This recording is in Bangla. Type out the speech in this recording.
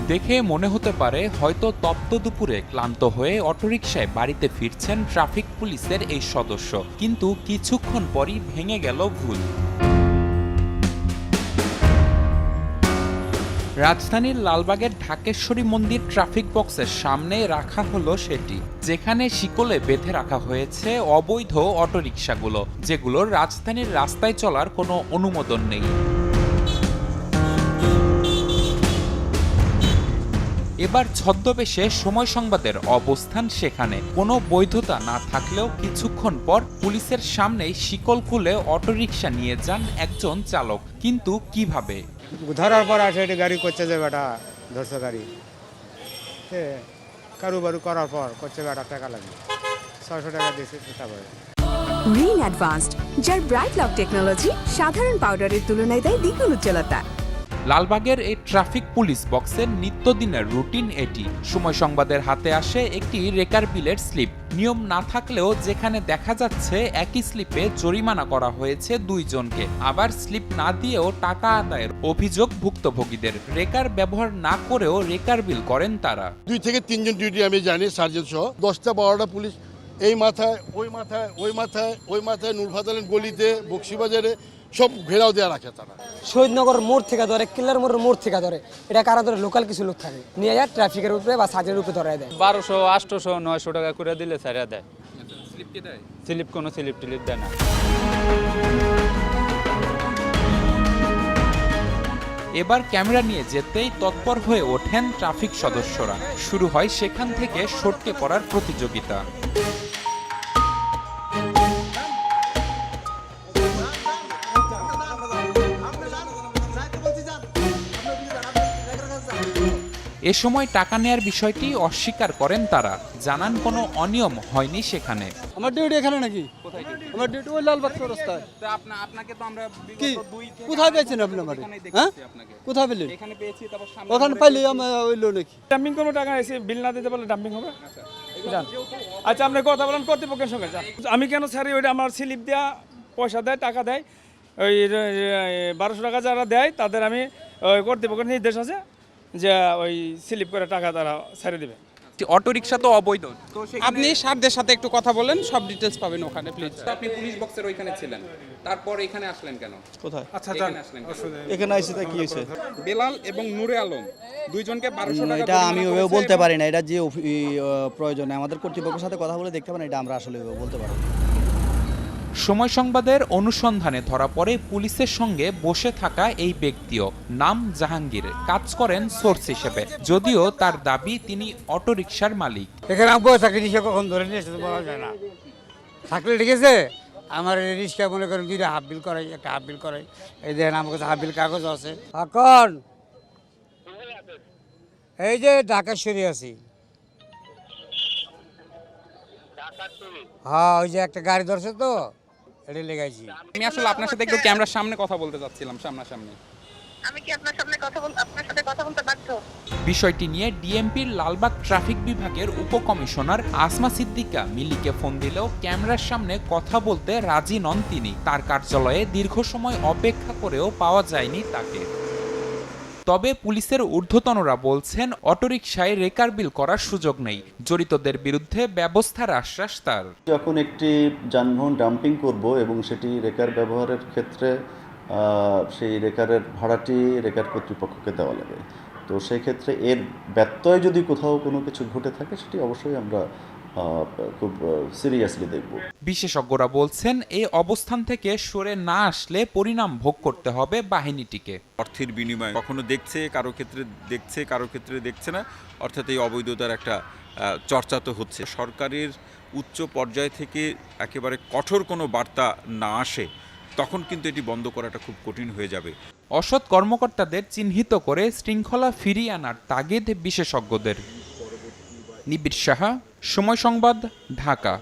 দেখে মনে হতে পারে হয়তো তপ্ত দুপুরে ক্লান্ত হয়ে অটোরিকশায় বাড়িতে ফিরছেন ট্রাফিক পুলিশের এই সদস্য, কিন্তু কিছুক্ষণ পরই ভেঙে গেল ভুল। রাজধানীর লালবাগের ঢাকেশ্বরী মন্দির ট্রাফিক বক্সের সামনে রাখা হলো সেটি, যেখানে শিকলে বেঁধে রাখা হয়েছে অবৈধ অটোরিকশাগুলো, যেগুলোর রাজধানীর রাস্তায় চলার কোনো অনুমোদন নেই। এবার ছদ্মবেশে সময় সংবাদের অবস্থান সেখানে। কোনো বৈধতা না থাকলেও কিছুক্ষণ পর পুলিশের সামনেই শিকল খুলে অটোরিকশা নিয়ে যান একজন চালক। কিন্তু কিভাবে? ধরার পর আসে এটা গাড়ি করছে যে বেটা ধরছে গাড়ি কারুবারু করার পর করছে বেটা টাকা লাগবে 600 টাকা দিয়েছে। তারপরে রিন অ্যাডভান্সড, যার ব্রাইট লক টেকনোলজি সাধারণ পাউডারের তুলনায় দেয় দ্বিগুণ উজ্জ্বলতা। লালবাগের এই ট্রাফিক পুলিশ বক্সের নিত্যদিনের রুটিন এটি। সময় সংবাদের হাতে আসে একটি রেকার বিলের স্লিপ। নিয়ম না থাকলেও যেখানে দেখা যাচ্ছে একই স্লিপে জরিমানা করা হয়েছে 2 জনকে, আবার স্লিপ না দিয়েও টাকা আদায়ের অভিযোগ ভুক্তভোগীদের। রেকার ব্যবহার না করেও রেকার বিল করেন তারা। 2 থেকে 3 জন ডিউটি আমি জানি, সার্জেন্ট সহ 10টা 12টা পুলিশ এই মাথায় ওই মাথায় ওই মাথায় ওই মাথায় নূরফাতালের গলিতে বক্সিবাজারে সব ঘেরাও দেওয়া রাখে তারা। শহীদনগর মোড় থেকে ধরে কিল্লার মোড় থেকে ধরে এটা কারা ধরে লোকাল কিছু লোক থাকে নিয়ে যায় ট্রাফিকের উপরে বা সার্জের উপরে ধরায় দেয়। 1200, 800, 900 টাকা করে দিলে ছাড়া দেয়। স্লিপ কোনো স্লিপ টিলিপ দেয় না। এবার ক্যামেরা নিয়ে যেতেই তৎপর হয়ে ওঠেন ট্রাফিক সদস্যরা। শুরু হয় সেখান থেকে সটকে পড়ার প্রতিযোগিতা। এ সময় টাকা নেয়ার বিষয়টি অস্বীকার করেন তারা, জানান কোনো অনিয়ম হয়নি সেখানে। আমার ডিউটি এখানে নাকি? আমার ডিউটি ওই লালবাগ রাস্তায়। আপনাকে তো আমরা কি কোথায় পেয়েছেন আপনি আমারে? হ্যাঁ কোথায় পেলেন? এখানে পেয়েছি, তারপর সামনে ওখানে পাইলে আমার ওই লো নাকি? ডাম্পিং কোনো টাকা এসে বিল না দিতে পারলে ডাম্পিং হবে। আচ্ছা আপনি কথা বলেন কর্তৃপক্ষের সঙ্গে। আমি কেন স্যার ওইটা আমার স্লিপ দেওয়া পয়সা দেয় টাকা দেয়, ওই 1200 টাকা যারা দেয় তাদের আমি কর্তৃপক্ষের নির্দেশ আছে যে ওই স্লিপ করে টাকা তারা ছেড়ে দেবে। অটোরিকশা তো অবৈধ, তো আপনি সারদের সাথে একটু কথা বলেন, সব ডিটেলস পাবেন ওখানে প্লিজ। আপনি পুলিশ বক্সের ওইখানে ছিলেন, তারপর এখানে আসলেন কেন? কোথায়? আচ্ছা এখানে আইছি তা কি হয়েছে? বেলাল এবং নূরে আলম 2 জনকে 1200 টাকা এটা আমি ওভাবে বলতে পারি না, এটা যে প্রয়োজনে আমাদের কর্তৃপক্ষের সাথে কথা বলে দেখতে পারেন, এটা আমরা আসলে বলতে পারি। সময় সংবাদের অনুসন্ধানে ধরা পড়ে পুলিশের সঙ্গে বসে থাকা এই ব্যক্তিও। নাম জাহাঙ্গীর, কাজ করেন সোর্স হিসেবে, যদিও তার দাবি তিনি অটোরিকশার মালিক। এখানে আমি বসে থাকি, রিক্সা কখন ধরে নিয়ে এসে বলা যায় না। থাকলে ঠিক আছে, আমার রিক্সা মনে করেন 2টা হাফ বিল করাই, একটা হাফ বিল করাই। এই দেখেন আমার কাছে হাফ বিল কাগজ আছে। এখন এই যে ঢাকেশ্বরী আছি, হ্যাঁ ওই যে একটা গাড়ি ধরছে তো এটা লেগাইছি। আমি আসলে আপনার সাথে একটু ক্যামেরার সামনে কথা বলতে চাচ্ছিলাম, সামনাসামনি। আমি কি আপনার সাথে কথা বলতে বাধ্য? বিষয়টি নিয়ে ডিএমপির লালবাগ ট্রাফিক বিভাগের উপকমিশনার আসমা সিদ্দিকা মিলিকে ফোন দিলেও ক্যামেরার সামনে কথা বলতে রাজি নন তিনি। তার কার্যালয়ে দীর্ঘ সময় অপেক্ষা করেও পাওয়া যায়নি তাকে। তবে পুলিশের ঊর্ধ্বতনরা বলছেন অটোরিকশায় রেকার বিল করার সুযোগ নেই, জড়িতদের বিরুদ্ধে ব্যবস্থার আশ্বাস তার। যখন একটি যানবাহন ডাম্পিং করব এবং সেটি রেকার ব্যবহারের ক্ষেত্রে সেই রেকারের ভাড়াটি রেকার কর্তৃপক্ষকে দেওয়া লাগে, তো সেই ক্ষেত্রে এর ব্যত্যয় যদি কোথাও কোনো কিছু ঘটে থাকে সেটি অবশ্যই আমরা খুব সিরিয়াসলি দেখব। বিশেষজ্ঞরা বলছেন এই অবস্থান থেকে সরে না আসলে পরিণাম ভোগ করতে হবে বাহিনীটিকে। অর্থের বিনিময়ে কখনো দেখছে, কারো ক্ষেত্রে দেখছে, কারো ক্ষেত্রে দেখছে না, অর্থাৎ এই অবৈধতার একটা চর্চা তো হচ্ছে। সরকারের উচ্চ পর্যায় থেকে একেবারে কঠোর কোনো বার্তা না আসে তখন কিন্তু এটি বন্ধ করাটা খুব কঠিন হয়ে যাবে। অসৎ কর্মকর্তাদের চিহ্নিত করে শৃঙ্খলা ফিরিয়ে আনার তাগিদ বিশেষজ্ঞদের। নিবিড় সাহা, সময় সংবাদ, ঢাকা।